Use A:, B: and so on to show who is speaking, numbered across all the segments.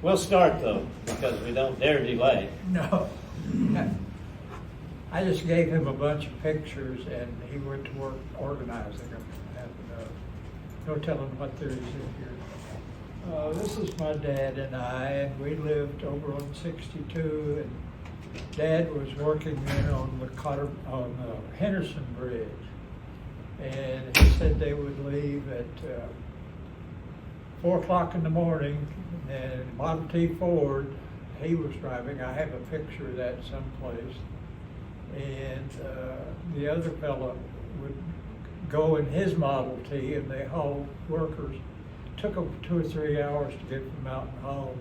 A: We'll start though, because we don't dare delay.
B: No. I just gave him a bunch of pictures and he went to work organizing them. And no telling what there is in here. This is my dad and I, and we lived over on 62. And Dad was working then on the Henderson Bridge. And he said they would leave at 4 o'clock in the morning, and Model T Ford, he was driving. I have a picture of that someplace. And the other fellow would go in his Model T, and they hauled workers. Took them 2 or 3 hours to get from Mountain home.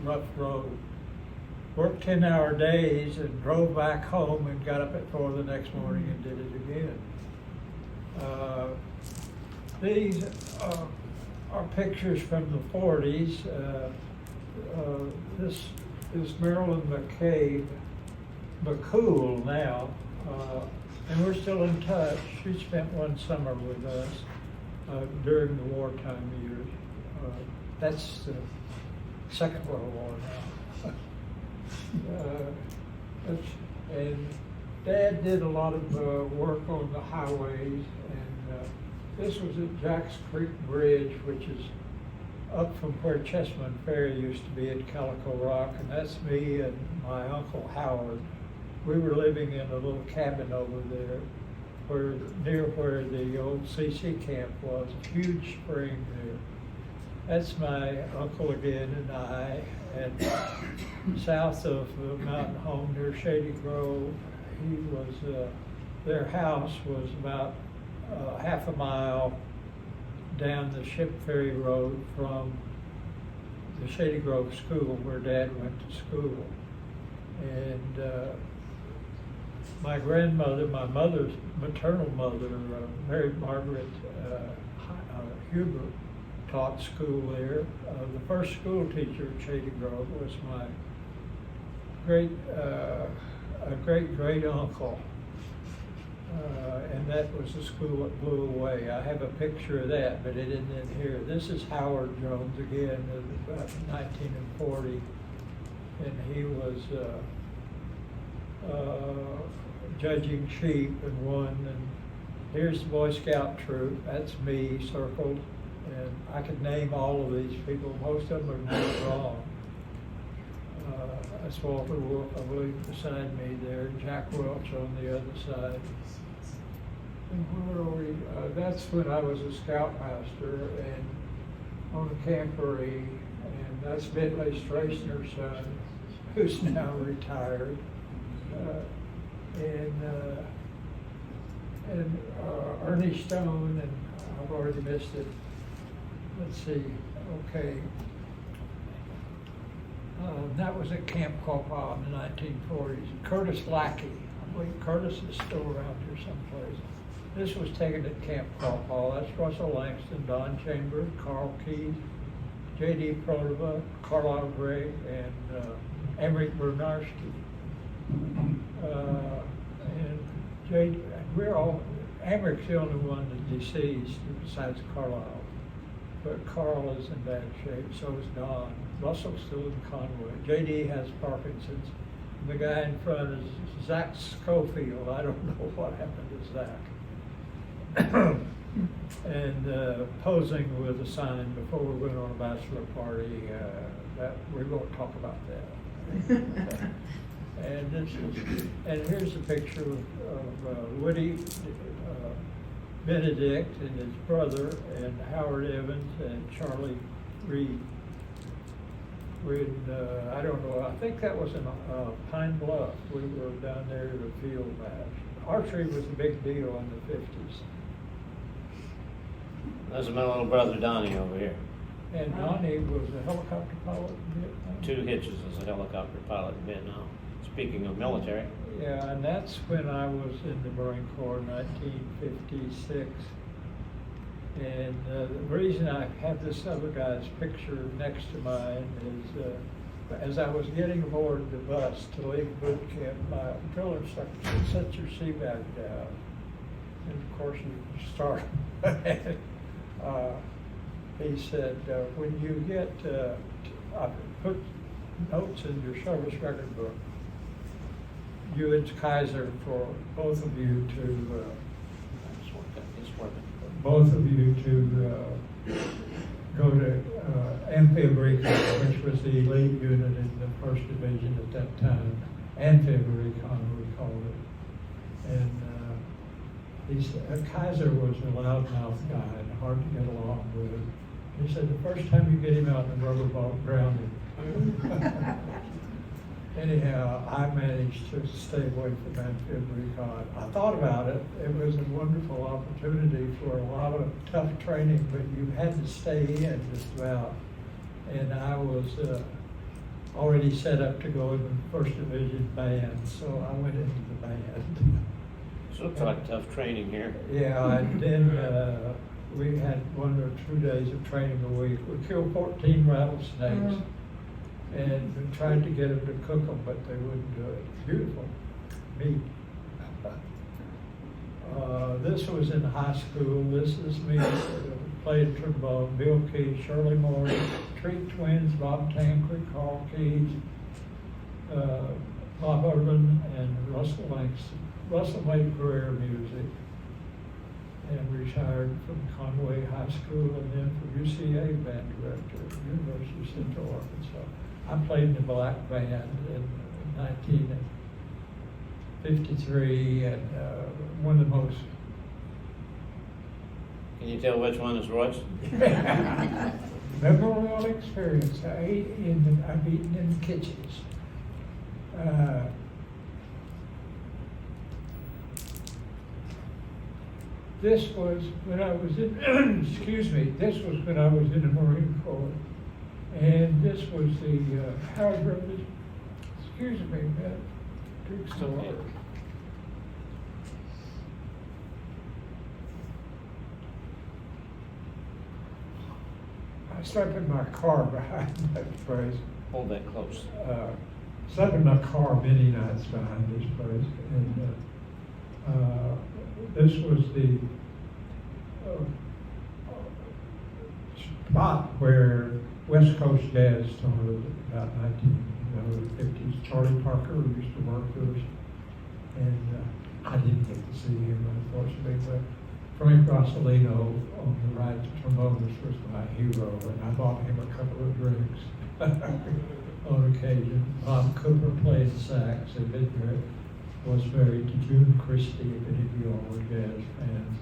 B: Rough road. Worked 10-hour days and drove back home and got up at 4 the next morning and did it again. These are pictures from the 40s. This is Marilyn McCool now, and we're still in touch. She spent one summer with us during the wartime years. That's the Second World War now. And Dad did a lot of work on the highways, and this was at Jack's Creek Bridge, which is up from where Chessman Ferry used to be at Calico Rock, and that's me and my Uncle Howard. We were living in a little cabin over there, near where the old CC camp was, a huge spring there. That's my uncle again and I, and south of Mountain Home near Shady Grove, their house was about half a mile down the Ship Ferry Road from the Shady Grove School where Dad went to school. And my grandmother, my mother's maternal mother, Mary Margaret Huber, taught school there. The first school teacher at Shady Grove was my great uncle. And that was the school that blew away. I have a picture of that, but it isn't in here. This is Howard Jones again, about 1940, and he was judging sheep and won. And here's the Boy Scout troop. That's me circled, and I could name all of these people. Most of them are named wrong. That's Walter Wolf, I believe, beside me there. Jack Welch on the other side. And where are we? That's when I was a scoutmaster and on the camporee, and that's Bentley Strasner's son, who's now retired. And Ernie Stone, and I've already missed it. Let's see, okay. That was at Camp Quapaw in the 1940s. Curtis Lackey, I believe Curtis is still around here someplace. This was taken at Camp Quapaw. That's Russell Langston, Don Chambers, Carl Key, J.D. Protova, Carlisle Gregg, and Emmerich Bernarski. And Emmerich's the only one that's deceased besides Carlisle. But Carl is in bad shape, so is Don. Russell's still in Conway. J.D. has Parkinson's. And the guy in front is Zach Schofield. I don't know what happened to Zach. And posing with a sign before we went on a bachelor party. We won't talk about that. And here's a picture of Woody Benedict and his brother, and Howard Evans and Charlie Reed. I don't know, I think that was in Pine Bluff. We were down there at a field match. Archery was a big deal in the 50s.
A: There's my little brother Donnie over here.
B: And Donnie was a helicopter pilot in Vietnam.
A: 2 hitches as a helicopter pilot in Vietnam. Speaking of military.
B: Yeah, and that's when I was in the Marine Corps in 1956. And the reason I have this other guy's picture next to mine is as I was getting aboard the bus to leave boot camp, my drill instructor said, set your sea bag down. And of course you start. He said, when you get I put notes in your service record book. You and Kaiser, for both of you to,
A: It's working.
B: both of you to go to Amphib Recon, which was the elite unit in the first division at that time. Amphib Recon, we called it. And Kaiser was a loudmouth guy and hard to get along with. He said the first time you get him out in the rubber boat, drown him. Anyhow, I managed to stay away from Amphib Recon. I thought about it. It was a wonderful opportunity for a lot of tough training, but you had to stay in just about. And I was already set up to go in the first division band, so I went into the band.
A: So looks like tough training here.
B: Yeah, and then we had 1 or 2 days of training a week. We killed 14 rattlesnakes and we tried to get them to cook them, but they wouldn't do it. Beautiful meat. This was in high school. This is me played trombone. Bill Key, Shirley Moore, Treat Twins, Bob Tancred, Carl Keys, Bob Urban, and Russell Langston. Russell made career music and retired from Conway High School and then from UCA band director at the University of Central Arkansas. I played in the black band in 1953 and one of the most.
A: Can you tell which one is Royce?
B: Memorable experience. I've eaten in the kitchens. This was when I was in, excuse me, this was when I was in the Marine Corps. And this was the Howard Brothers, excuse me, man, drink some water. I slept in my car behind that place.
A: Hold that close.
B: Slept in my car many nights behind this place. And this was the spot where West Coast Jazz started about 1950s. Charlie Parker used to work with us, and I didn't get to see him, unfortunately, but Frank Rossellino on the right trombonist was my hero, and I bought him a couple of drinks on occasion. Bob Cooper played sax, and Benedict was married to June Christie, if any of you all were jazz fans,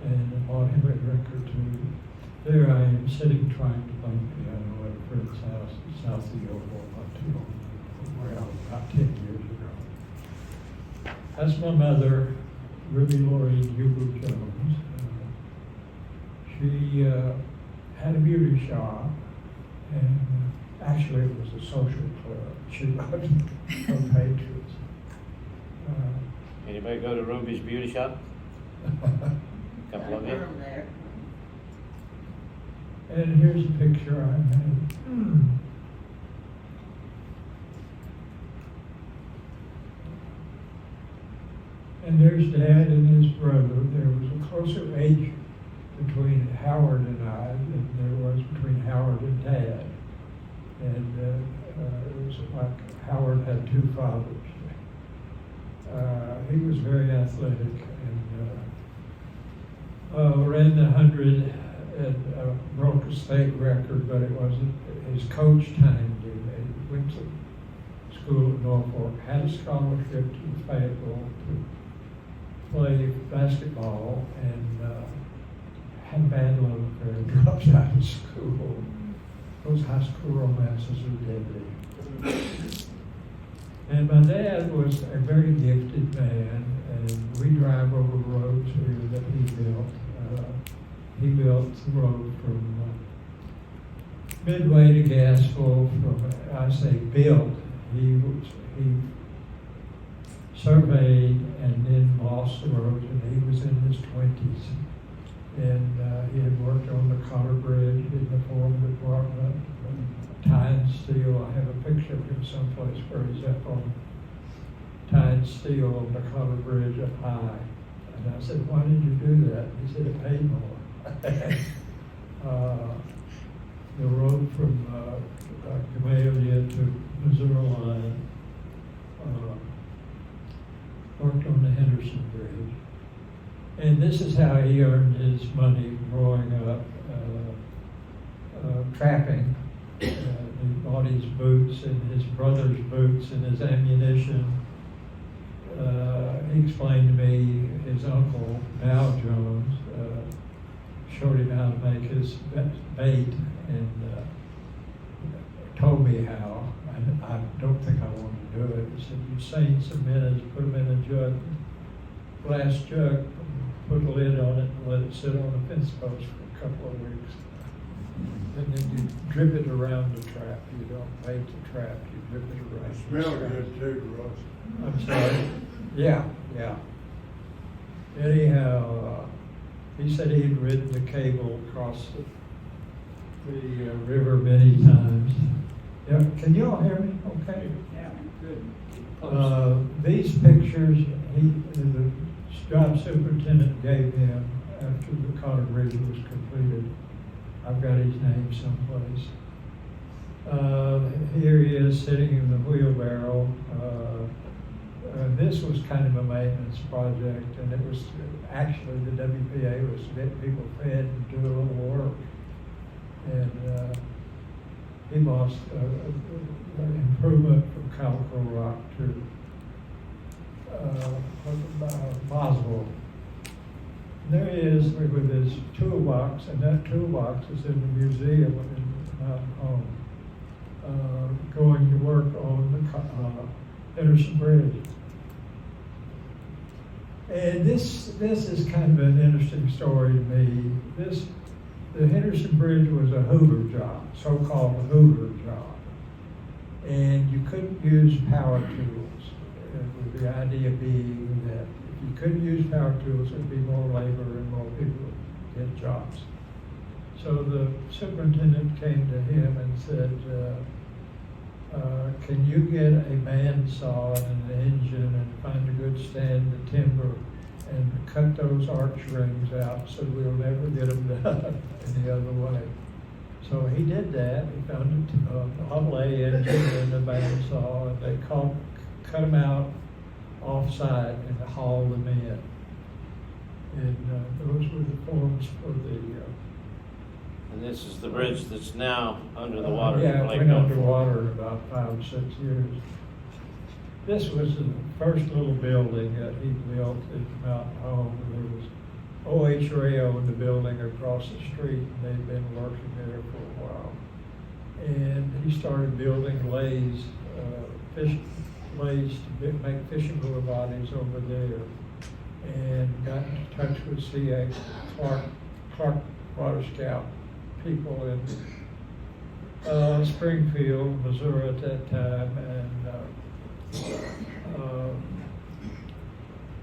B: and I bought him a drink or two. There I am sitting trying to play piano at a friend's house in South Eagle not too long ago, well, about 10 years ago. That's my mother, Ruby Maureen Hubert Jones. She had a beauty shop, and actually it was a social club. She wasn't no patrons.
A: Anybody go to Ruby's beauty shop? Couple of you?
B: And here's a picture I made. And there's Dad and his brother. There was a closer age between Howard and I than there was between Howard and Dad. And it was like Howard had two fathers. He was very athletic and ran the 100 and broke a state record, but it wasn't. His coach timed him. He went to school at Norfolk, had a scholarship to Fayetteville to play basketball, and had a bad love affair and dropped out of school. Those high school romances are deadly. And my dad was a very gifted man, and we drive over roads here that he built. He built the road from Midway to Gassville. From I say built, he surveyed and then lost the road, and he was in his 20s. And he had worked on the Cotter Bridge in the Foreign Department, tying steel. I have a picture of him someplace where he's up on tying steel on the Cotter Bridge up high. And I said, "Why did you do that?" He said, "It paid more." The road from Camellia to Missouri line, worked on the Henderson Bridge. And this is how he earned his money growing up, trapping. He bought his boots and his brother's boots and his ammunition. He explained to me his uncle, Al Jones, showed him how to make his bait and told me how. I don't think I wanted to do it. He said, you seine some minnows, put them in a jug, glass jug, put a lid on it and let it sit on a fence post for a couple of weeks. And then you drip it around the trap. You don't bait the trap, you drip it around.
C: It smells good too, Royce.
B: I'm sorry. Yeah. Anyhow, he said he'd ridden the cable across the river many times. Yeah, can you all hear me? Okay.
A: Yeah, good.
B: These pictures, the job superintendent gave him after the Connor Bridge was completed. I've got his name someplace. Here he is sitting in the wheelbarrow. This was kind of a maintenance project, and it was actually the WPA was to get people fed and do a little work. And he lost improvement from Calico Rock to Boswell. There he is with his toolbox, and that toolbox is in the museum in Mountain Home, going to work on the Henderson Bridge. And this is kind of an interesting story to me. The Henderson Bridge was a Hoover job, so-called Hoover job. And you couldn't use power tools, with the idea being that if you couldn't use power tools, there'd be more labor and more people would get jobs. So the superintendent came to him and said, can you get a bandsaw and an engine and find a good stand of timber and cut those arch rings out so we'll never get them done any other way? So he did that. He found a Model A engine and a bandsaw, and they cut them out off-site and hauled them in. And those were the forms for the...
A: And this is the bridge that's now under the water.
B: Yeah, it
A: Lake
B: went
A: Uneventful.
B: underwater in about 5 or 6 years. This was the first little building that he built in Mountain Home. There was O.H. Ray owned the building across the street, and they'd been working there for a while. And he started building lays, lays to make fishing lure bodies over there, and got in touch with C.A. Clark Water Scout people in Springfield, Missouri at that time, and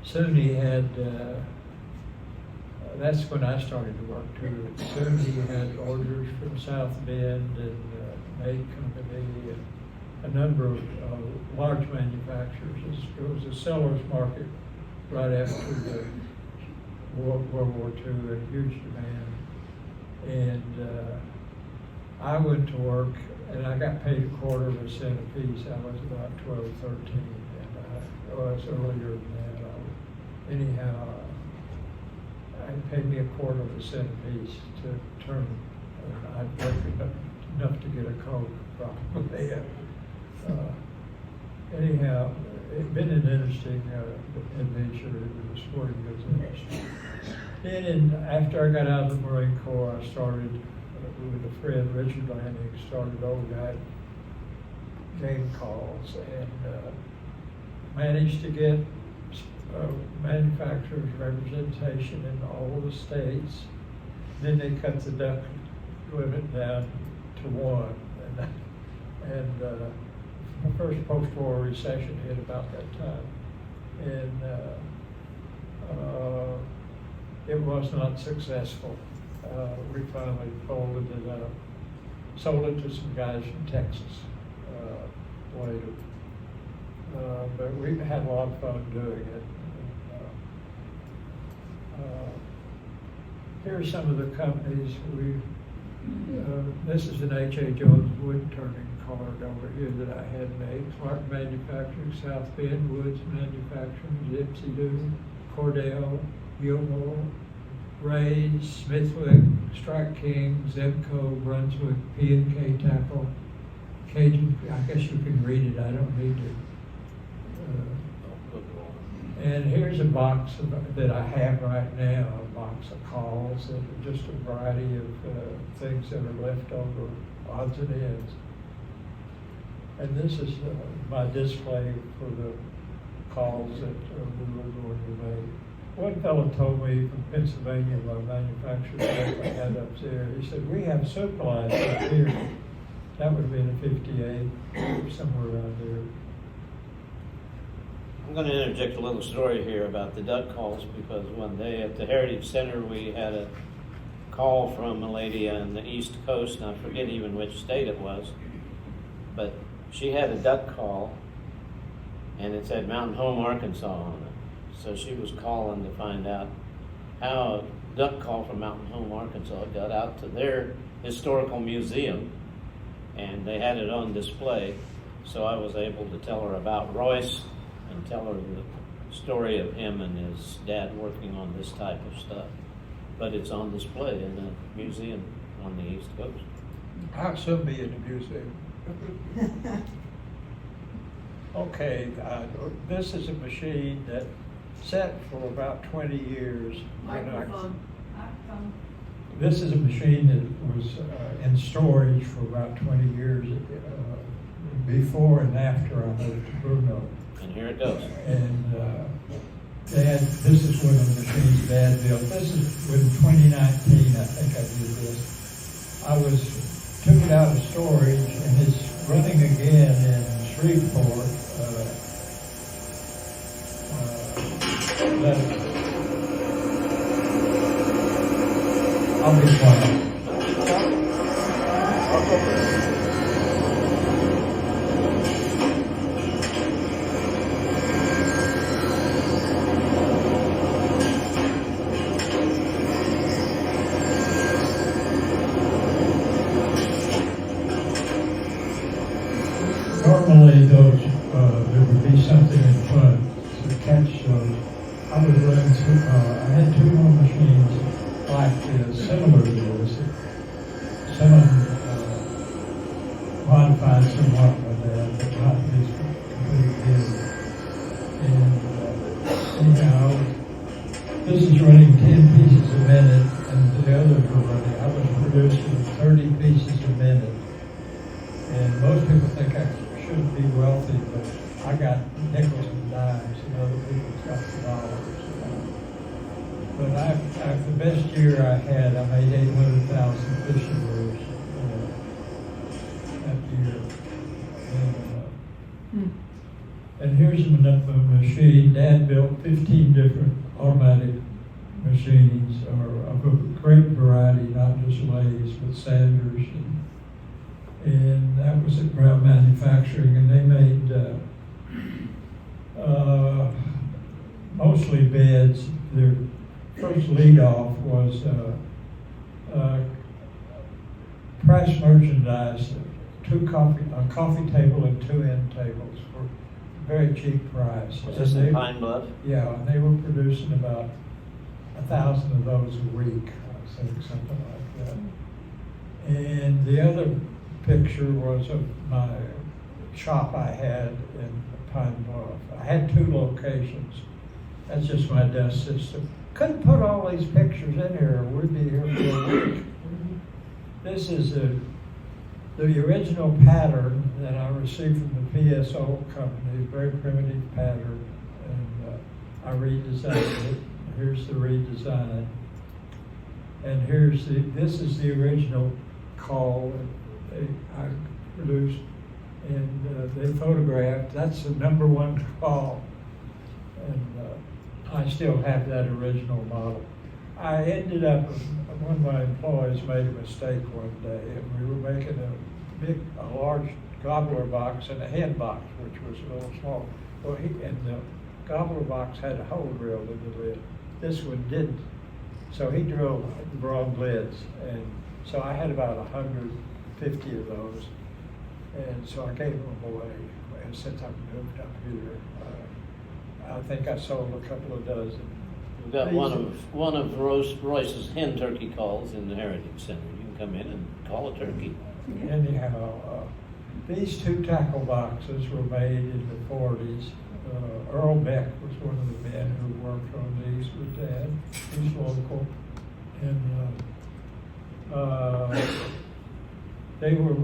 B: soon he had, that's when I started to work too. Soon he had orders from South Bend and May Company and a number of large manufacturers. It was a seller's market right after the World War II, and huge demand. And I went to work, and I got paid a quarter of a cent a piece. I was about 12, 13, and I was earlier than that. Anyhow, it paid me a quarter of a cent a piece to turn. I'd worked enough to get a Coke probably. Anyhow, it's been an interesting adventure in the sporting goods industry. Then after I got out of the Marine Corps, I started with a friend, Richard Lanning, started Old Guy Game Calls, and managed to get manufacturers representation in all the states. Then they cut the duck limit down to 1, and the first post-war recession hit about that time, and it was not successful. We finally folded it up, sold it to some guys from Texas later. But we had a lot of fun doing it. Here are some of the companies we This is an H.A. Jones wood turning card over here that I had made. Clark Manufacturing, South Bend, Woods Manufacturing, Gypsy Doodle, Cordell, Gilmore, Ray's, Smithwick, Strike King, Zebco, Brunswick, P&K Tackle, Cajun, I guess you can read it, I don't need to. And here's a box that I have right now, a box of calls, and just a variety of things that are left over, odds and ends. And this is my display for the calls that we were going to make. One fellow told me from Pennsylvania, my manufacturer that I had up there, he said, we have soup lines up here. That would have been a 58, somewhere around there.
A: I'm going to interject a little story here about the duck calls, because one day at the Heritage Center we had a call from a lady on the East Coast, and I forget even which state it was, but she had a duck call and it said Mountain Home, Arkansas on it. So she was calling to find out how a duck call from Mountain Home, Arkansas got out to their historical museum, and they had it on display. So I was able to tell her about Royce and tell her the story of him and his dad working on this type of stuff. But it's on display in a museum on the East Coast.
B: I'll soon be in the museum. Okay, this is a machine that sat for about 20 years.
D: Microphone.
B: This is a machine that was in storage for about 20 years before and after I moved to Bruno.
A: And here it goes.
B: And Dad, this is one of the machines Dad built. This is in 2019, I think I did this. I took it out of storage, and it's running again in Shreveport. I'll be quiet. Normally, there would be something in front to catch those. I was running through, I had two more machines like this, similar to this. Some modified somewhat by that, but not this completely. And anyhow, this is running 10 pieces a minute, and the others were running. I was producing 30 pieces a minute. And most people think I shouldn't be wealthy, but I got nickels and dimes, and other people's got the dollars. But the best year I had, I made 800,000 fishing lures that year. And here's a machine. Dad built 15 different automatic machines, or of a great variety, not just lathes, but sanders. And that was at Brown Manufacturing, and they made mostly beds. Their first lead off was price merchandise, a coffee table and two end tables for very cheap price.
A: Was this in Pine Bluff?
B: Yeah, and they were producing about 1,000 of those a week, I think, something like that. And the other picture was of my shop I had in Pine Bluff. I had two locations. That's just my desk system. Couldn't put all these pictures in here, or we'd be here for a week. This is the original pattern that I received from the PSO company, very primitive pattern, and I redesigned it. Here's the redesign. And this is the original call that I produced, and they photographed. That's the #1 call, and I still have that original model. I ended up, one of my employees made a mistake one day, and we were making a large gobbler box and a head box, which was a little small. Well, and the gobbler box had a hole drilled in the lid. This one didn't. So he drilled the wrong lids, and so I had about 150 of those. And so I gave them away, and since I've moved up here, I think I sold a couple of dozen.
A: We've got one of Royce's hen turkey calls in the Heritage Center. You can come in and call a turkey.
B: Anyhow, these two tackle boxes were made in the 40s. Earl Beck was one of the men who worked on these with Dad. He's local. And they were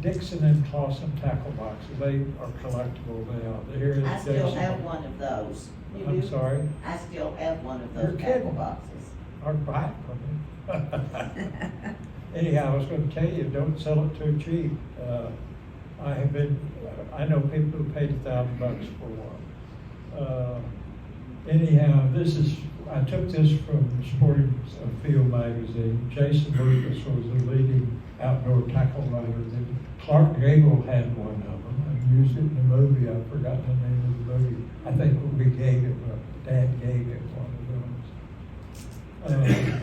B: Dixon and Clausen tackle boxes. They are collectible now. Here
D: I
B: is
D: still
B: Jason.
D: have one of those. You
B: I'm
D: do?
B: sorry?
D: I still have one of
B: You're
D: those tackle
B: kidding.
D: boxes.
B: Or buy it from me. Anyhow, I was going to tell you, don't sell it too cheap. I know people who paid $1,000 for one. Anyhow, I took this from Sporting Field magazine. Jason Lucas was the leading outdoor tackle rider. Then Clark Gable had one of them and used it in the movie. I've forgotten the name of the movie. I think we gave it, Dad gave it one of those.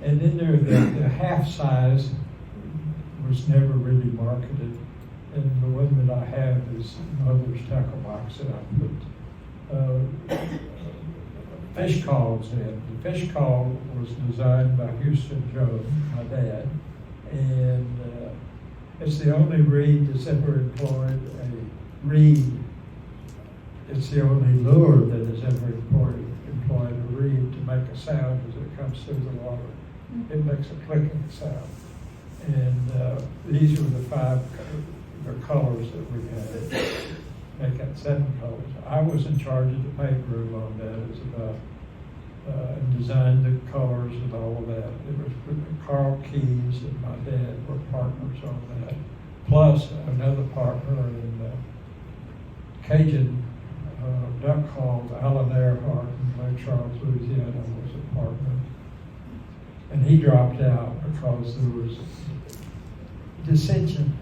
B: And then there, the half size was never really marketed. And the one that I have is Mother's tackle box that I put fish calls in. The fish call was designed by Houston Jones, my dad, and it's the only reed that's ever employed a reed. It's the only lure that has ever employed a reed to make a sound as it comes through the water. It makes a clicking sound. And these were the colors that we had, making 7 colors. I was in charge of the paint room on that. It was about, and designed the colors and all of that. It was Carl Keyes and my dad were partners on that. Plus another partner in Cajun duck calls, Alan Earhart in Lake Charles, Louisiana, was a partner. And he dropped out because there was dissension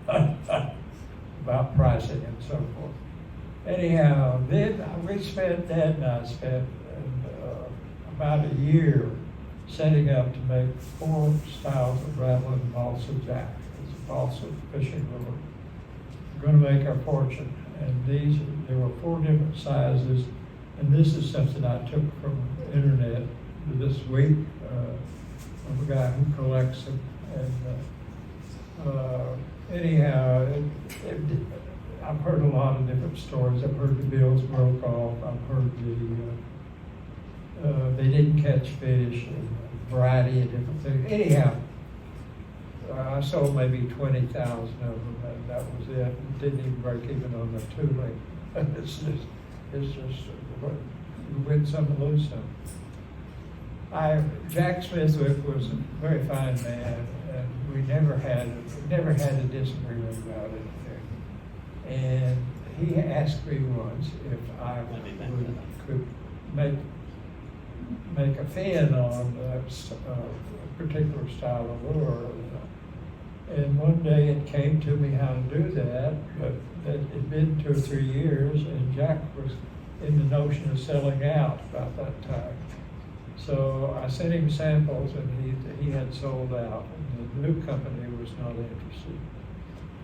B: about pricing and so forth. Anyhow, then Dad and I spent about a year setting up to make 4 styles of rattling balsa jack. It's a balsa fishing lure. We're going to make our fortune. And there were 4 different sizes. And this is something I took from the internet this week of a guy who collects them. And anyhow, I've heard a lot of different stories. I've heard the bills broke off. I've heard they didn't catch fish, and a variety of different things. Anyhow, I sold maybe 20,000 of them, and that was it. It didn't even break even on the tooling. It's just you win some and lose some. Jack Smithwick was a very fine man, and we never had a disagreement about anything. And he asked me once if I could make a fin on a particular style of lure. And one day it came to me how to do that, but it had been 2 or 3 years, and Jack was in the notion of selling out about that time. So I sent him samples, and he had sold out, and the new company was not interested.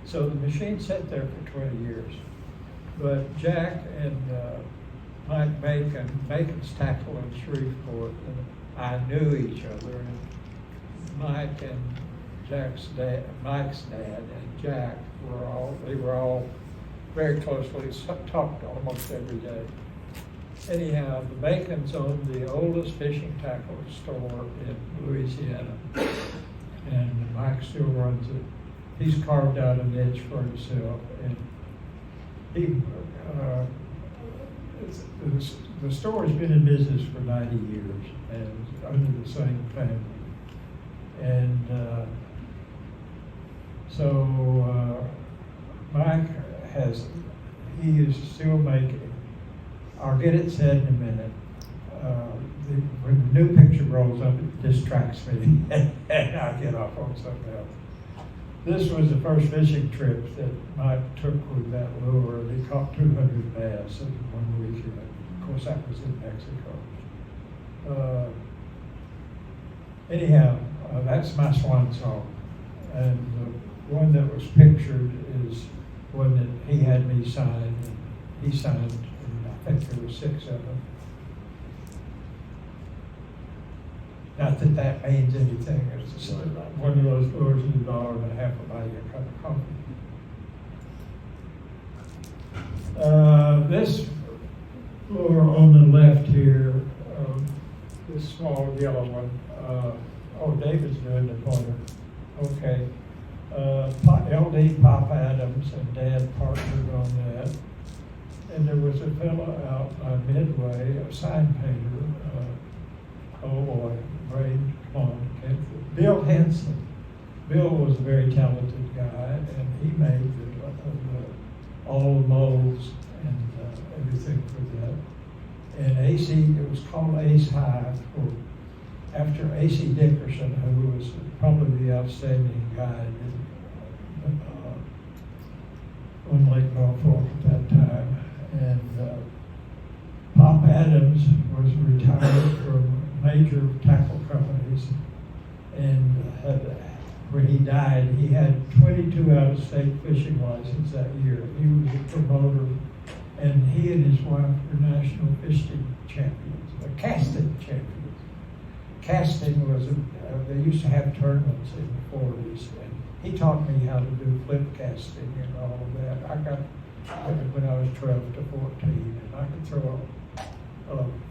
B: So the machine sat there for 20 years. But Jack and Mike Bacon's tackle in Shreveport, and I knew each other. And Mike and Mike's dad and Jack were all very closely talked almost every day. Anyhow, the Bacons owned the oldest fishing tackle store in Louisiana, and Mike still runs it. He's carved out a niche for himself, and the store has been in business for 90 years and under the same family. And so Mike he is still making. I'll get it said in a minute. When the new picture rolls up, it distracts me, and I get off on something else. This was the first fishing trip that Mike took with that lure, and he caught 200 bass in one weekend. Of course, that was in Mexico. Anyhow, that's my swan song. And the one that was pictured is one that he had me sign, and he signed, and I think there were 6 of them. Not that that means anything, it's just one of those lures in $1.50 to buy you a cup of coffee. This lure on the left here, this small yellow one, David's doing the pointer. Okay. LD Pop Adams and Dad partnered on that. And there was a fellow out by Midway, a sign painter, oh boy, brain, come on, Bill Henson. Bill was a very talented guy, and he made all the molds and everything for that. And AC, it was called Ace High after A.C. Dickerson, who was probably the outstanding guy on Lake Norfolk at that time. And Pop Adams was retired from major tackle companies, and when he died, he had 22 out-of-state fishing licenses that year. He was a promoter, and he and his wife were national fishing champions, casting champions. Casting was, they used to have tournaments in the 40s, and he taught me how to do flip casting and all of that. I got when I was 12 to 14, and I could throw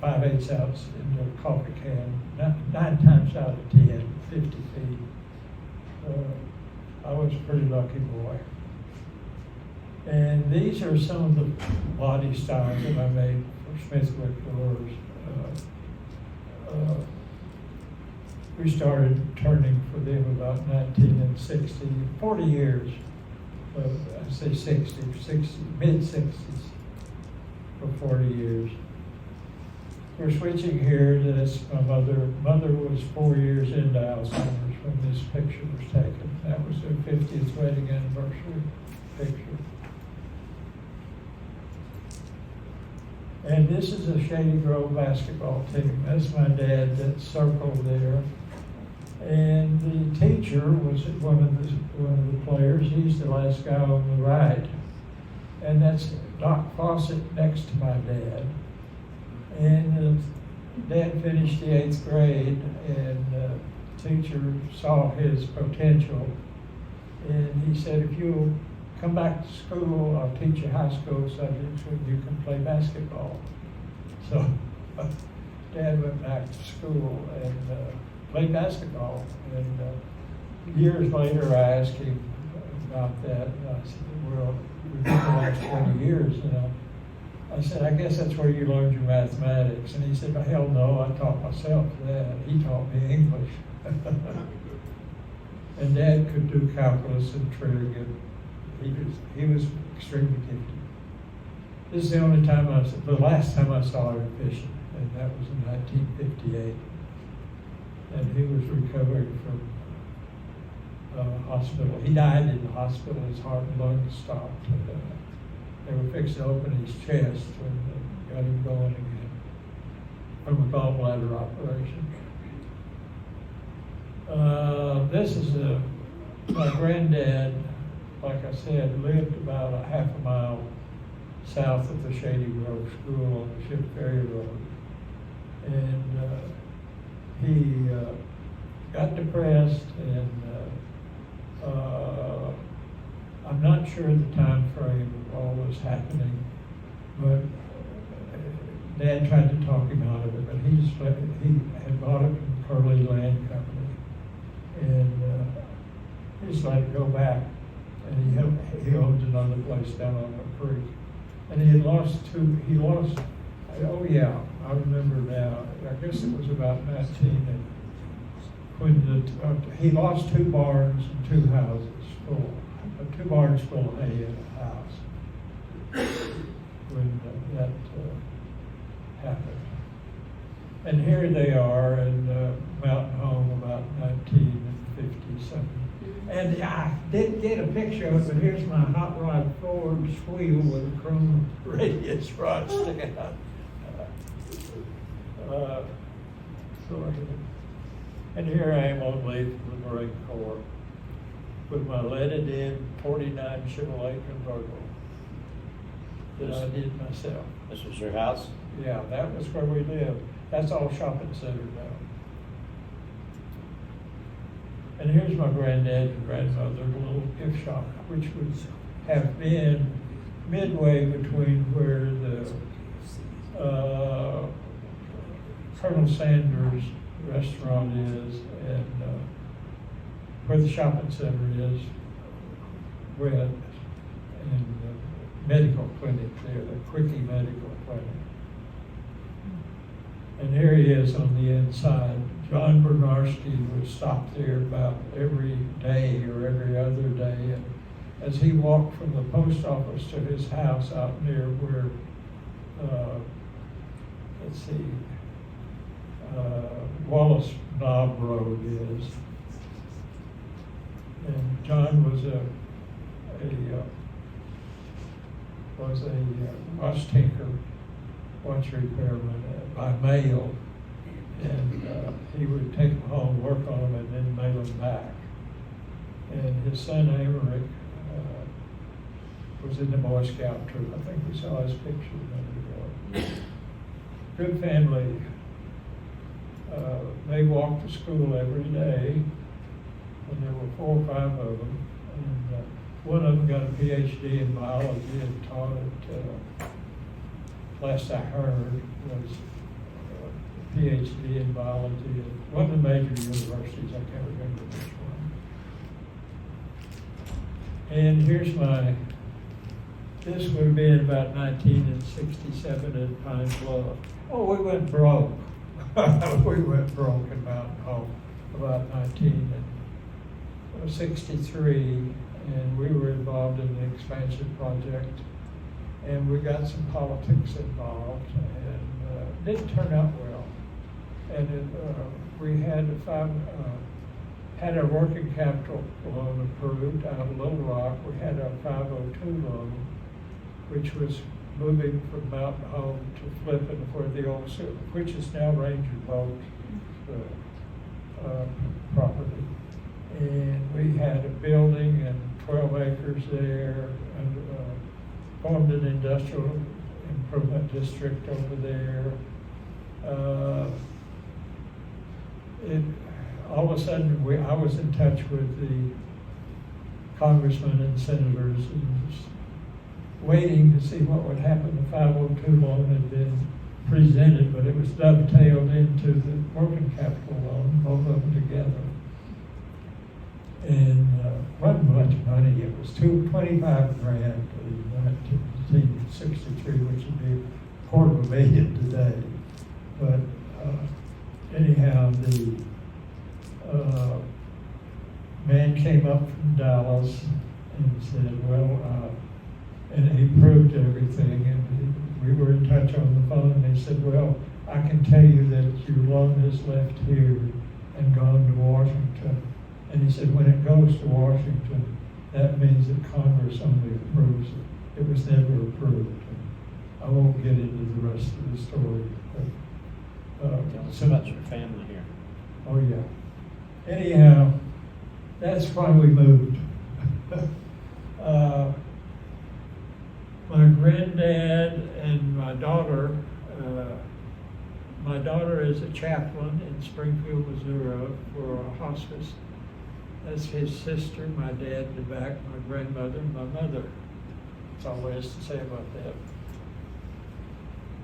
B: 5/8 ounce into a coffee can 9 times out of 10, 50 feet. I was a pretty lucky boy. And these are some of the body styles that I made for Smithwick lures. We started turning for them about 1960, 40 years. I say 60, mid-60s for 40 years. We're switching here to this. My mother was 4 years into Alzheimer's when this picture was taken. That was their 50th wedding anniversary picture. And this is a Shady Grove basketball team. That's my dad, that's circled there. And the teacher was one of the players. He's the last guy on the right. And that's Doc Fawcett next to my dad. And Dad finished the 8th grade, and the teacher saw his potential. And he said, if you'll come back to school, I'll teach you high school subjects when you can play basketball. So Dad went back to school and played basketball. And years later, I asked him about that. And I said, well, we've been the last 20 years, I said, I guess that's where you learned your mathematics. And he said, well, hell no, I taught myself that. He taught me English. And Dad could do calculus and trig, and he was extremely gifted. This is the last time I saw him fishing, and that was in 1958. And he was recovering from hospital. He died in the hospital. His heart and lungs stopped. They were fixing to open his chest when they got him going again from a gallbladder operation. This is my granddad, like I said, lived about a half a mile south of the Shady Grove School on the Ship Ferry Road. And he got depressed, and I'm not sure the time frame of all this happening, but Dad tried to talk him out of it, but he had bought it from Curley Land Company, and he just let it go back, and he owns another place down on the creek, and he lost, oh yeah, I remember now, I guess it was about 19, and when he lost 2 barns and 2 houses full. 2 barns full of hay in a house when that happened. And here they are in Mountain Home about 1950 something. And I didn't get a picture of it, but here's my hot rod Ford wheel with a chrome radius rod sticking out. Go ahead. And here I am on leave from the Marine Corps with my leaded in 49 Chevrolet convertible that I did myself.
A: This was your house?
B: Yeah, that was where we lived. That's all shopping center now. And here's my granddad and grandmother, the little gift shop, which would have been midway between where the Colonel Sanders restaurant is and where the shopping center is, where and the medical clinic there, the Quickie Medical Clinic. And here he is on the inside. John Bernarski would stop there about every day or every other day. And as he walked from the post office to his house out near where, Wallace Knob Road is. And John was a watch tinker, watch repairman by mail, and he would take them home, work on them, and then mail them back. And his son Americ was in the Boy Scout troop. I think we saw his picture a minute ago. Good family. They walked to school every day, and there were 4 or 5 of them. And one of them got a PhD in biology and taught at, last I heard, was a PhD in biology at one of the major universities. I can't remember which one. And here's this would have been about 1967 at Pine Bluff. Oh, we went broke. We went broke in Mountain Home about 1963, and we were involved in the expansion project, and we got some politics involved, and didn't turn out well. And we had had our working capital loan approved out of Little Rock. We had our 502 loan, which was moving from Mountain Home to Flippin, where the old, which is now Ranger Boat property. And we had a building and 12 acres there, and formed an industrial improvement district over there. All of a sudden, I was in touch with the congressmen and senators and waiting to see what would happen. The 502 loan had been presented, but it was dovetailed into the working capital loan, both of them together. And wasn't much money. It was $25,000 in 1963, which would be $250,000 today. But anyhow, the man came up from Dallas and said, well, and he proved everything, and we were in touch on the phone, and he said, well, I can tell you that your loan has left here and gone to Washington. And he said, when it goes to Washington, that means that Congress only approves it. It was never approved. And I won't get into the rest of the story. But,
A: Tell us about your family here.
B: Oh, yeah. Anyhow, that's why we moved. My granddad and my daughter is a chaplain in Springfield, Missouri for a hospice. That's his sister, my dad in the back, my grandmother, and my mother. That's all there is to say about that.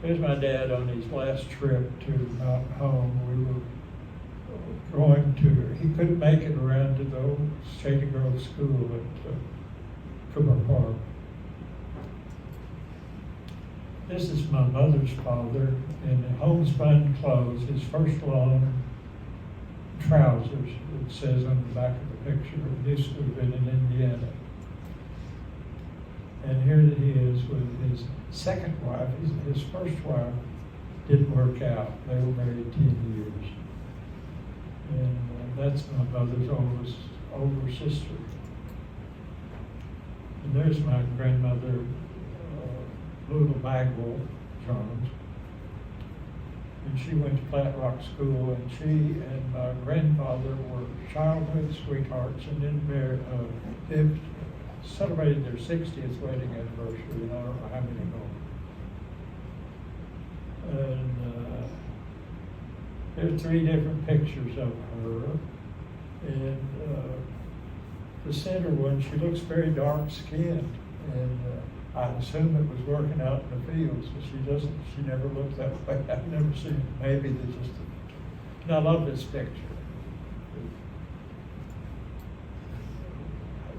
B: Here's my dad on his last trip to Mountain Home. We were going to, he couldn't make it around to the old Shady Grove School at Cooper Park. This is my mother's father in homespun clothes, his first long trousers, it says on the back of the picture. This would have been in Indiana. And here he is with his second wife. His first wife didn't work out. They were married 10 years. And that's my mother's older sister. And there's my grandmother, Little Bagwell Jones. and she went to Flat Rock School, and she and my grandfather were childhood sweethearts, and then they've celebrated their 60th wedding anniversary, and I don't know how many more. And there are 3 different pictures of her, and the center one, she looks very dark-skinned, and I assume it was working out in the fields, but she never looked that way. I've never seen it. Maybe they just, and I love this picture.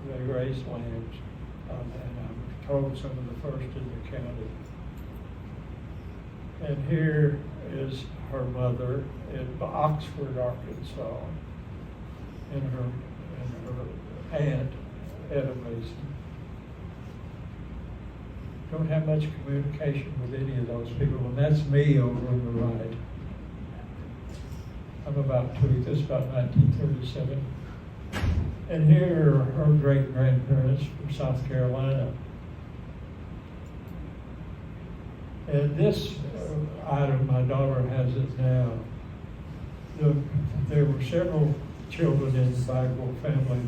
B: They raised lambs, and I'm told some of the first in the county. And here is her mother in Oxford, Arkansas, and her aunt, Etta Mason. Don't have much communication with any of those people, and that's me over on the right. I'm about 2, this is about 1937. And here are her great-grandparents from South Carolina. And this item, my daughter has it now. There were several children in the Bagwell family.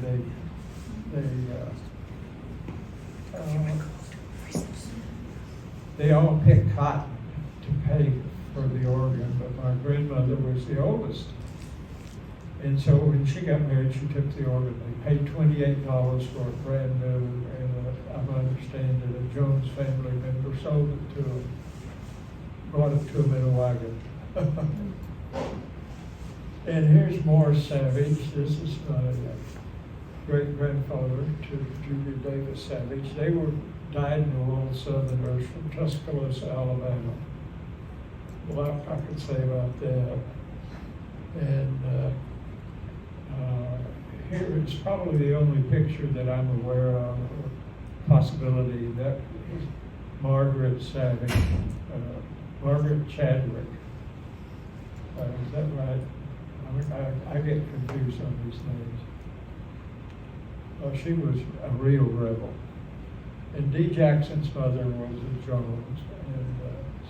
B: They all picked cotton to pay for the organ, but my grandmother was the oldest. And so when she got married, she took the organ. They paid $28 for it brand new, and I understand that a Jones family member sold it to them, brought it to them in a wagon. And here's Morris Savage. This is my great-grandfather to Julia Davis Savage. They died in rural Southerners from Tuscaloosa, Alabama. A lot I could say about that. And here is probably the only picture that I'm aware of, or possibility. That is Margaret Savage, Margaret Chadwick. Is that right? I get confused on these names. She was a real rebel. And Dee Jackson's mother was a Jones, and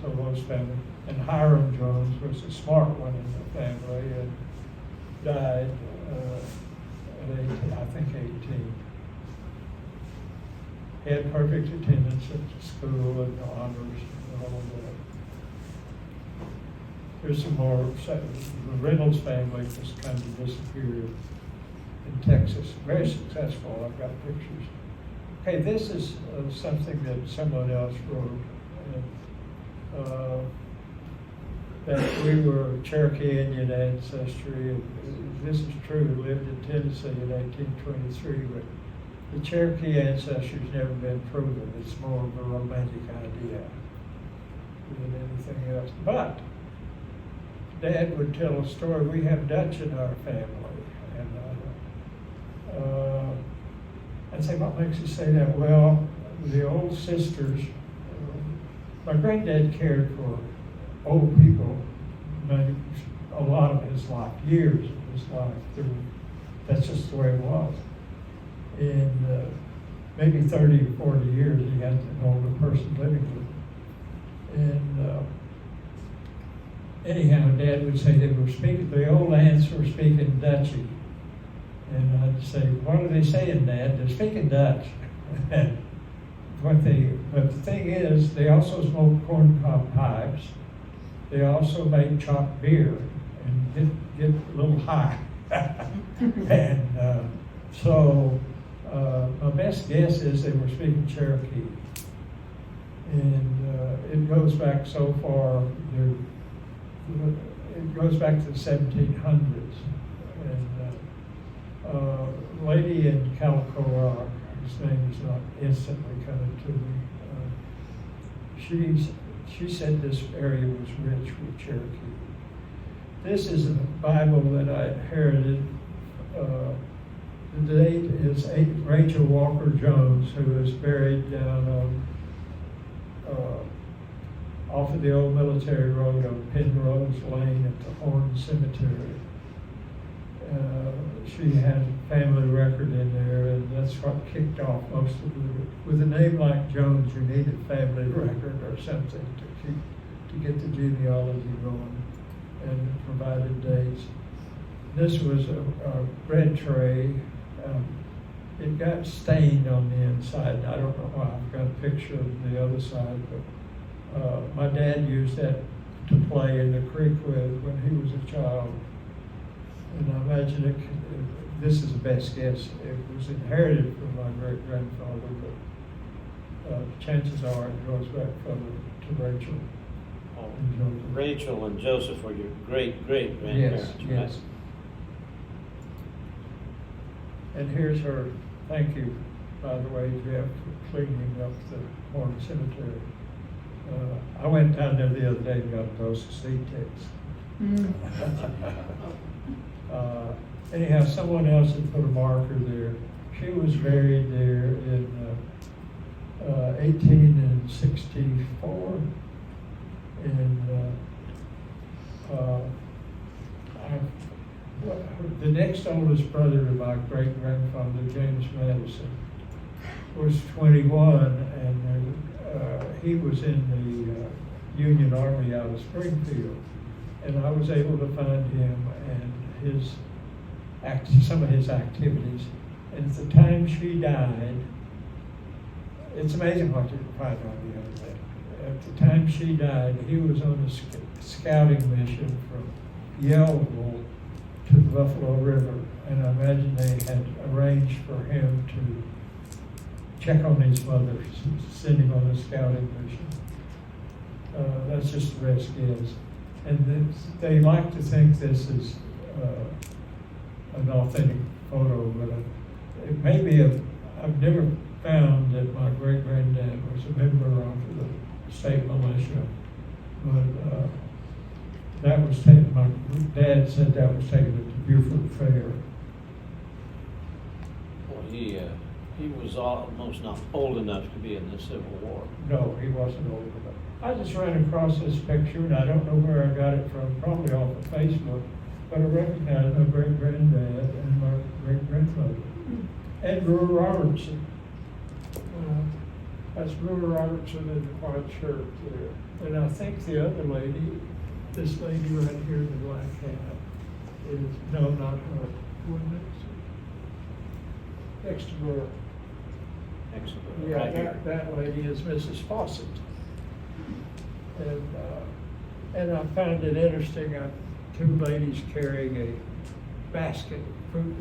B: so those family. And Hiram Jones was a smart one in the family and died at 18, I think 18. He had perfect attendance at the school and honors and all of that. Here's some more. The Reynolds family just kind of disappeared in Texas. Very successful. I've got pictures. Okay, this is something that someone else wrote. That we were Cherokee Indian ancestry. And this is true. We lived in Tennessee in 1823, but the Cherokee ancestry's never been proven. It's more of a romantic idea than anything else. But Dad would tell a story. We have Dutch in our family, and I'd say, what makes you say that? Well, the old sisters. My granddad cared for old people a lot of his life, years of his life. That's just the way it was. In maybe 30 or 40 years, he had an older person living with him. And anyhow, Dad would say they were speaking, the old aunts were speaking Dutchy. And I'd say, what are they saying, Dad? They're speaking Dutch. But the thing is, they also smoked corncob pipes. They also made chopped beer and get a little high. And so my best guess is they were speaking Cherokee. And it goes back so far, it goes back to the 1700s. And a lady in Calico Rock, his name is not instantly coming to me, she said this area was rich with Cherokee. This is a Bible that I inherited. The date is Rachel Walker Jones, who is buried down off of the old military road on Penrose Lane at the Horn Cemetery. She had a family record in there, and that's what kicked off most of it. With a name like Jones, you need a family record or something to get the genealogy going. and provided dates. This was a bread tray. It got stained on the inside. I don't know why. I've got a picture of the other side, but my dad used that to play in the creek with when he was a child. And I imagine this is the best guess. It was inherited from my great-grandfather, but chances are it goes back further to Rachel.
A: Oh,
B: and Joseph.
A: Rachel and Joseph were your great-great-grandparents,
B: Yes,
A: right?
B: yes. And here's her, thank you, by the way, Jeff, for cleaning up the Morton Cemetery. I went down there the other day and got a dose of seed ticks. Anyhow, someone else had put a marker there. She was buried there in 1864. And the next oldest brother to my great-grandfather, James Madison, was 21, and he was in the Union Army out of Springfield. And I was able to find him and some of his activities. And at the time she died, it's amazing what you can find on the internet. At the time she died, he was on a scouting mission from Yellville to the Buffalo River, and I imagine they had arranged for him to check on his mother, send him on a scouting mission. That's just the best guess. And they like to think this is an authentic photo, but it may be I've never found that my great-granddad was a member of the state militia, but that was taken, my dad said that was taken at the Beaufort Fair.
A: Well, he was almost not old enough to be in the Civil War.
B: No, he wasn't old enough. I just ran across this picture, and I don't know where I got it from, probably off of Facebook, but I recognized my great-granddad and my great-grandmother. And Brewer Robertson. That's Brewer Robertson in the white shirt there. And I think the other lady, this lady right here in the black hat, is, no, not her. Who is it? Next to Brewer.
A: Excellent.
B: Yeah,
A: Right here.
B: that lady is Mrs. Fawcett. And I found it interesting, two ladies carrying a basket of fruit.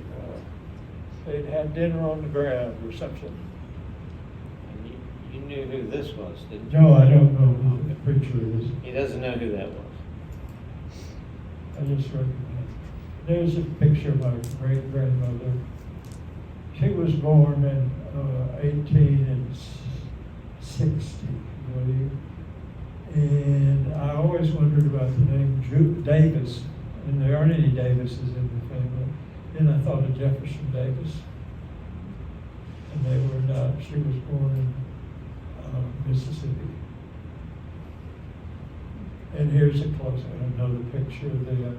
B: They'd had dinner on the ground or something.
A: And you knew who this was, didn't you?
B: No, I don't know who the preacher is.
A: He doesn't know who that was.
B: I just recognize. There's a picture of my great-grandmother. She was born in 1860, I believe. And I always wondered about the name Davis, and there aren't any Davises in the family. Then I thought of Jefferson Davis, and they were not. She was born in Mississippi. And here's a close-up, another picture of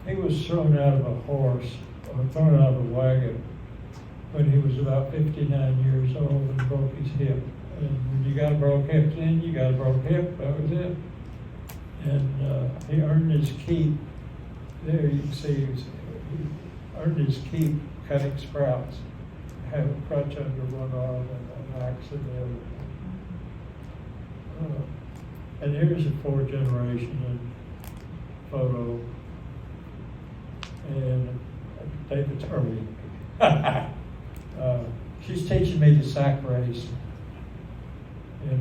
B: he was thrown out of a horse, or thrown out of a wagon, when he was about 59 years old and broke his hip. And when you got a broke hip then, you got a broke hip, that was it. And he earned his keep. There you can see he earned his keep cutting sprouts. Had a crutch under one arm and an axe in the other. And here's a fourth generation photo. And David's early. She's teaching me the sack race in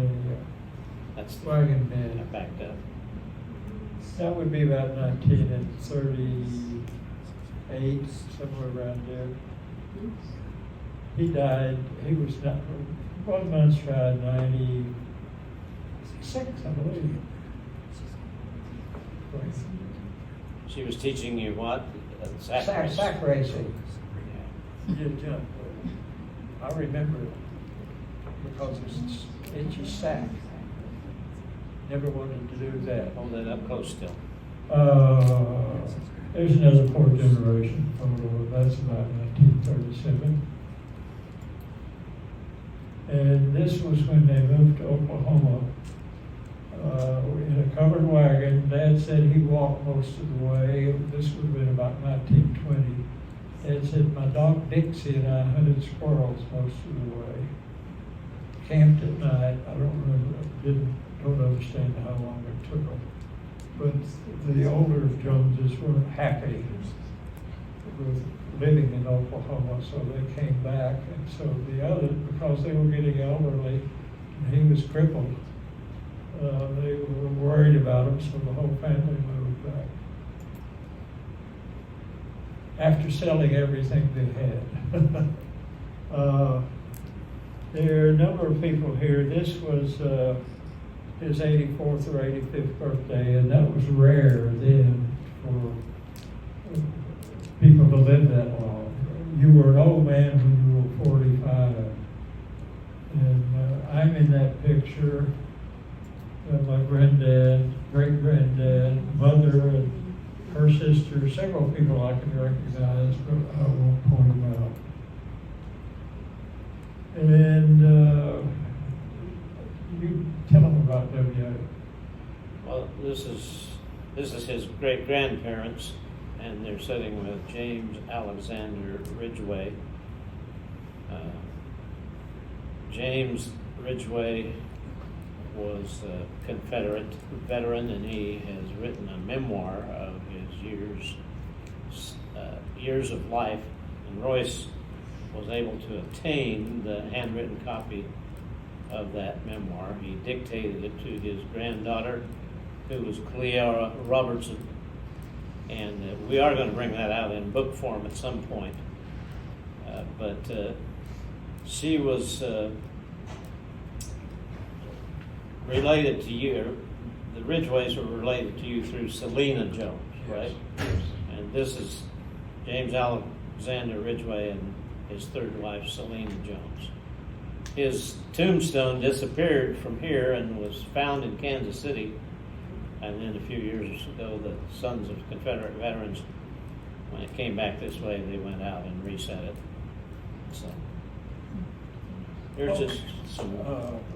A: That's
B: a wagon bed.
A: I backed up.
B: That would be about 1938, somewhere around there. He died, he was not, 1 month shy, 96, I believe.
A: She was teaching you what? Sack race?
B: Sack racing.
A: Yeah.
B: You jump. I remember it because it's itchy sack. Never wanted to do that.
A: Hold that up close still.
B: There's another fourth generation photo. That's about 1937. And this was when they moved to Oklahoma. in a covered wagon. Dad said he walked most of the way. This would have been about 1920. Dad said my dog Dixie and I hunted squirrels most of the way. Camped at night. I don't remember, don't understand how long it took them. But the older Joneses weren't happy with living in Oklahoma, so they came back. And so the others, because they were getting elderly, and he was crippled, they were worried about him, so the whole family moved back. After selling everything they had. There are a number of people here. This was his 84th or 85th birthday, and that was rare then for people to live that long. You were an old man when you were 45. And I'm in that picture. My granddad, great-granddad, mother, and her sister, several people I can recognize, but I won't point them out. And you tell them about W.A.
A: Well, this is his great-grandparents, and they're sitting with James Alexander Ridgway. James Ridgway was a Confederate veteran, and he has written a memoir of his years of life. And Royce was able to obtain the handwritten copy of that memoir. He dictated it to his granddaughter, who was Clea Robertson. And we are going to bring that out in book form at some point. But she was related to you. The Ridgways were related to you through Selena Jones, right?
B: Yes.
A: And this is James Alexander Ridgway and his third wife, Selena Jones. His tombstone disappeared from here and was found in Kansas City. And then a few years ago, the Sons of Confederate Veterans, when it came back this way, they went out and reset it. So here's just some.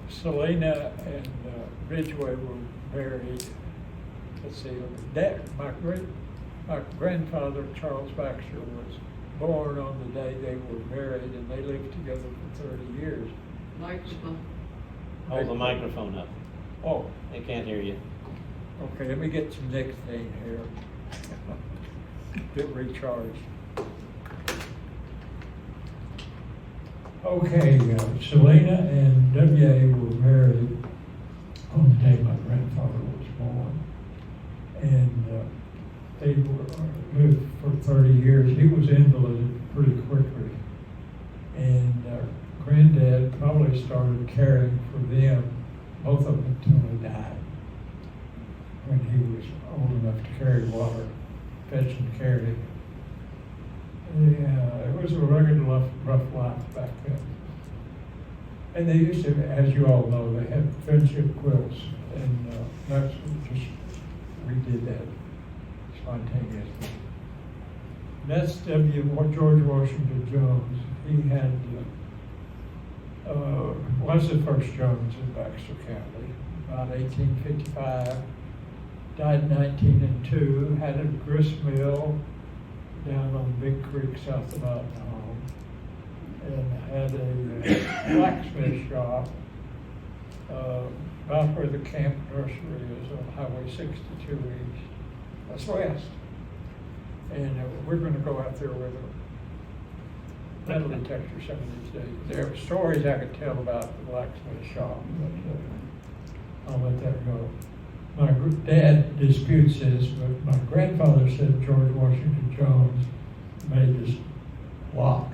B: Selena and Ridgway were married. Let's see, my grandfather, Charles Baxter, was born on the day they were married, and they lived together for 30 years.
E: Microphone.
A: Hold the microphone up.
B: Oh,
A: They can't hear you.
B: okay, let me get some nicotine here. Get recharged. Okay, Selena and W.A. were married on the day my grandfather was born. And they lived for 30 years. He was invalided pretty quickly. And Granddad probably started caring for them, both of them, until he died. When he was old enough to carry water, fetch and carry. Yeah, it was a rugged, rough life back then. And they used to, as you all know, they had friendship quilts, and that's just, we did that spontaneously. That's George Washington Jones. He had, was the first Jones in Baxter County, about 1855. Died in 1902, had a grist mill down on Big Creek south of Mountain Home, and had a blacksmith shop about where the camp nursery is on Highway 62 East. That's west. And we're going to go out there with a metal detector some of these days. There are stories I could tell about the blacksmith shop, but I'll let that go. My dad disputes this, but my grandfather said George Washington Jones made this lock.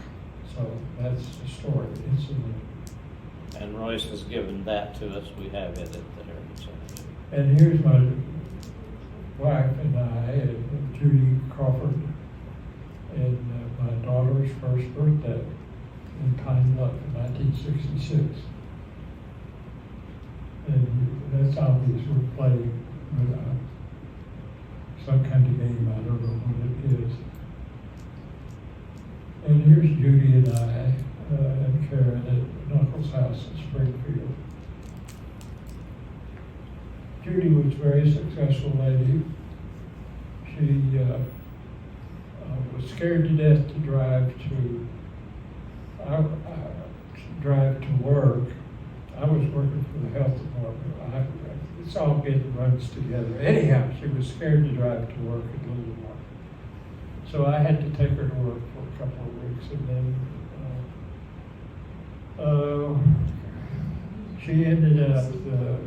B: So that's the story. It's in the,
A: And Royce has given that to us. We have it at the Heritage Center.
B: and here's my wife and I, and Judy Crawford, and my daughter's first birthday in Pine Bluff in 1966. And that's obvious we're playing with some kind of game, I don't know what it is. And here's Judy and I and Karen at Knuckles' house in Springfield. Judy was a very successful lady. She was scared to death to drive to work. I was working for the health department. It's all runs together. Anyhow, she was scared to drive to work at Littlemark. So I had to take her to work for a couple of weeks, and then she ended up the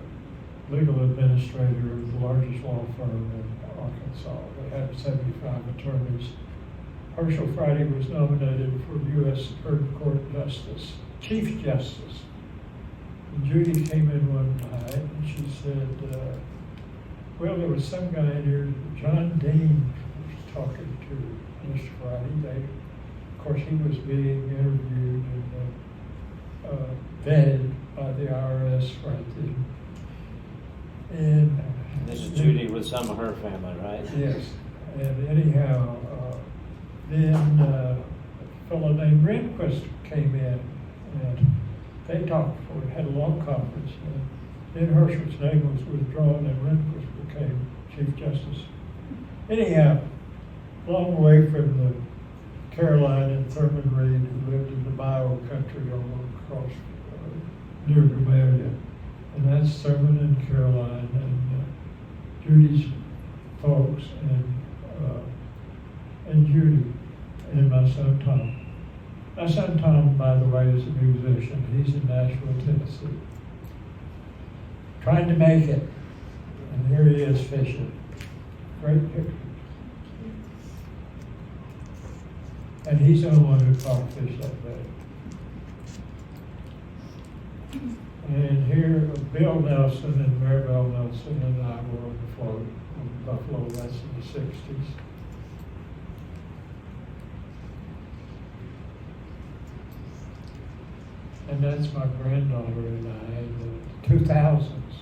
B: legal administrator of the largest law firm in Arkansas. They had 75 attorneys. Herschel Friday was nominated for U.S. Supreme Court Justice, Chief Justice. And Judy came in one night and she said, well, there was some guy in here, John Dean, was talking to Mr. Friday. Of course, he was being interviewed and vetted by the IRS right then. And
A: This is Judy with some of her family, right?
B: yes. And anyhow, then a fellow named Rehnquist came in and they talked for, had a long conference. And then Herschel's name was withdrawn and Rehnquist became Chief Justice. Anyhow, long way from the Caroline and Thurman Reed, who lived in the Bio country over across near Gamaliel. And that's Thurman and Caroline and Judy's folks and Judy and my son Tom. My son Tom, by the way, is a musician. He's in Nashville, Tennessee. Trying to make it. And here he is fishing. Great picture. And he's the only one who caught fish that day. And here, Bill Nelson and Maribel Nelson and I were on the float in Buffalo. That's in the 60s. And that's my granddaughter and I in the 2000s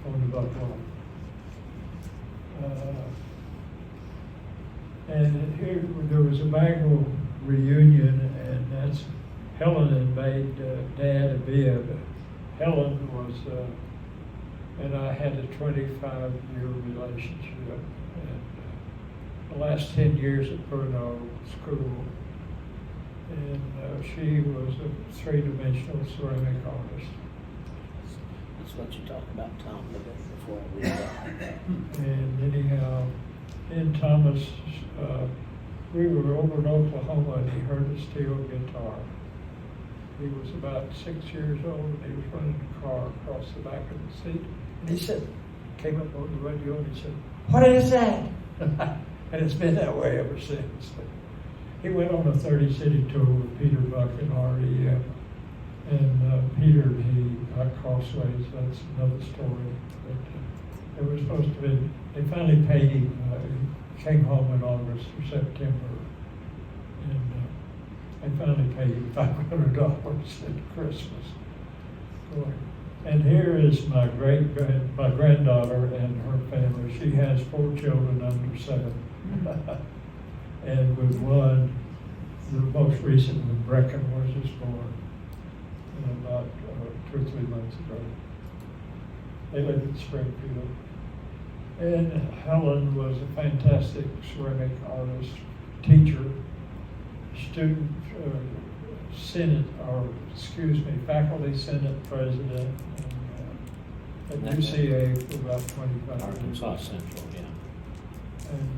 B: on the Buffalo. And here there was a Bagel reunion, and that's Helen had made Dad a bib. Helen was, and I had a 25-year relationship. And the last 10 years at Bruno School. And she was a three-dimensional ceramic artist.
A: That's what you talked about, Tom, a bit before we got.
B: And anyhow, in Thomas, we were over in Oklahoma and he heard a steel guitar. He was about 6 years old and he was running the car across the back of the seat. And he said, came up on the radio and he said, "What is that?" And it's been that way ever since. He went on a 30-city tour with Peter Buck and REM. And Peter, he got Crossways, that's another story. But it was supposed to be, they finally paid him. He came home in August or September. And they finally paid him $500 at Christmas. And here is my granddaughter and her family. She has 4 children under 7. And with one, the most recent one, Brecken, was just born about 2 or 3 months ago. They live in Springfield. And Helen was a fantastic ceramic artist, teacher, student faculty senate president at UCA for about 25 years.
A: Arkansas Central, yeah.
B: And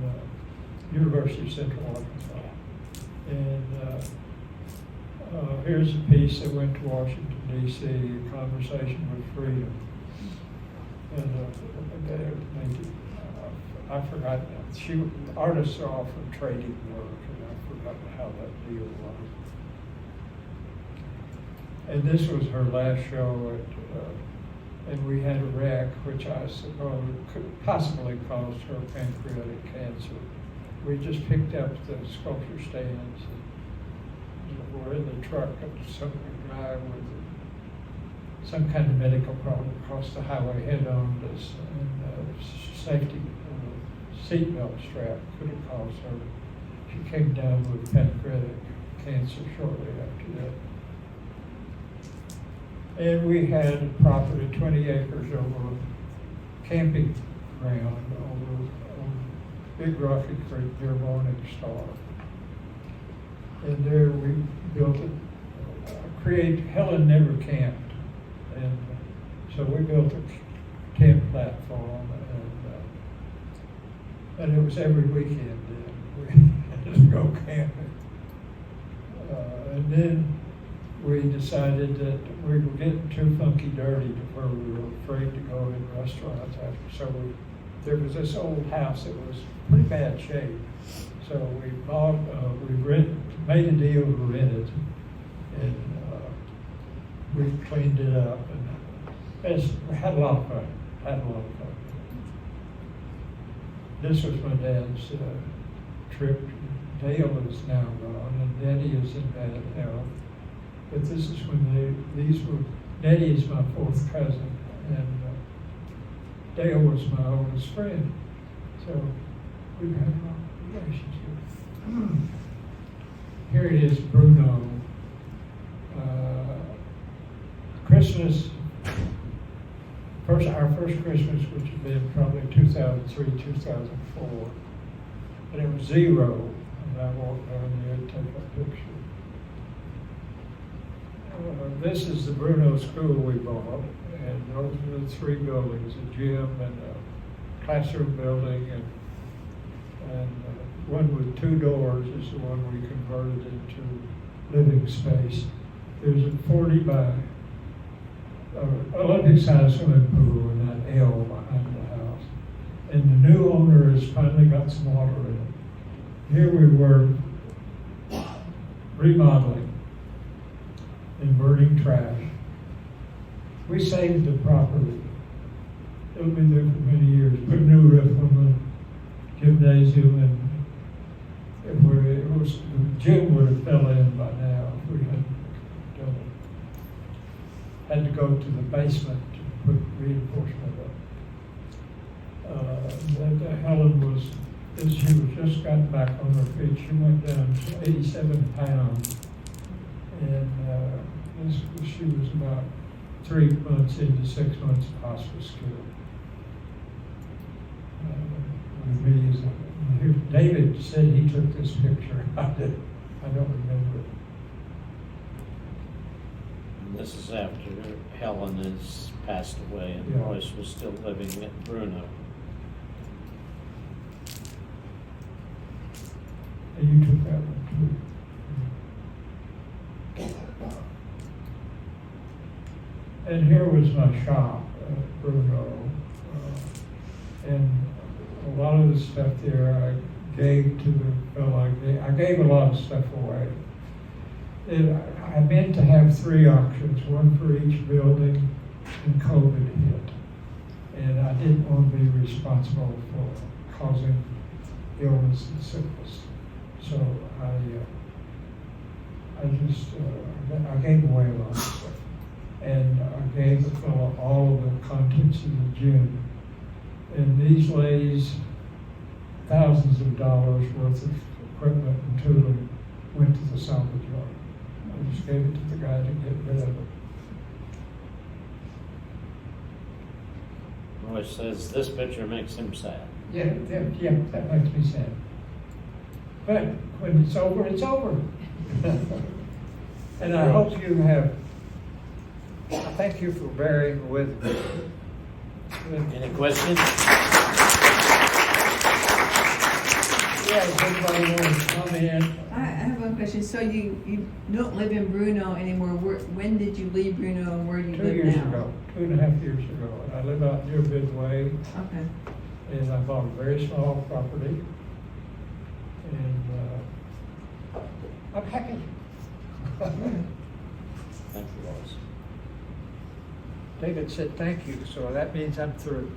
B: University of Central Arkansas. And here's a piece that went to Washington, D.C., A Conversation with Freedom. And I forgot, artists are often trading work, and I forgot how that deal was. And this was her last show and we had a wreck, which I suppose could possibly caused her pancreatic cancer. We just picked up the sculpture stands and were in the truck at some drive with some kind of medical problem across the highway head-on us, and safety seatbelt strap could have caused her. She came down with pancreatic cancer shortly after that. And we had property, 20 acres over camping ground on Big Rocky Creek near Morning Star. And there we built Helen never camped. And so we built a tent platform, and it was every weekend then. We had to go camping. And then we decided that we were getting too funky dirty to where we were afraid to go in restaurants after. So there was this old house that was pretty bad shape. So we made a deal to rent it, and we cleaned it up, and we had a lot of fun. This was my dad's trip. Dale is now gone, and Nettie is in bad health. But this is when Nettie is my fourth cousin, and Dale was my oldest friend. So we've had a long relationship. Here it is, Bruno. Christmas, our first Christmas, which had been probably 2003, 2004, and it was 0. And I walked down there and took a picture. This is the Bruno School we bought, and those were the 3 buildings: a gym and a classroom building, and one with 2 doors is the one we converted into living space. There's a 40 by Olympic-sized swimming pool in that L behind the house, and the new owner has finally got some water in it. Here we were remodeling and burning trash. We saved the property. It'll be there for many years. Put a new roof on the gymnasium, and where the gym would have fell in by now if we hadn't done it. Had to go to the basement to put reinforcement up. Helen she was just gotten back on her feet. She went down to 87 pounds. And she was about 3 months into 6 months of hospice care. David said he took this picture. I don't remember it.
A: This is after Helen has passed away and
B: Yeah.
A: Royce was still living at Bruno.
B: And you took that one too. And here was my shop at Bruno. And a lot of the stuff there I gave to the fellow. I gave a lot of stuff away. I meant to have 3 auctions, one for each building, and COVID hit. And I didn't want to be responsible for causing illness and sickness. So I gave away a lot of stuff. And I gave the fellow all of the contents of the gym. And these ladies, thousands of dollars worth of equipment and tooling went to the salvage yard. I just gave it to the guy to get rid of it.
A: Royce says this picture makes him sad.
B: Yeah, that makes me sad. But when it's over, it's over. And I hope you have, I thank you for bearing with me.
A: Any questions?
B: Yeah, does anybody want to comment?
E: I have one question. So you don't live in Bruno anymore. When did you leave Bruno and where do you
B: 2
E: live
B: years
E: now?
B: ago, 2.5 years ago. And I live out near Midway,
E: Okay.
B: and I bought a very small property. And I'm happy.
A: Thank you, Royce.
B: David said thank you, so that means I'm through.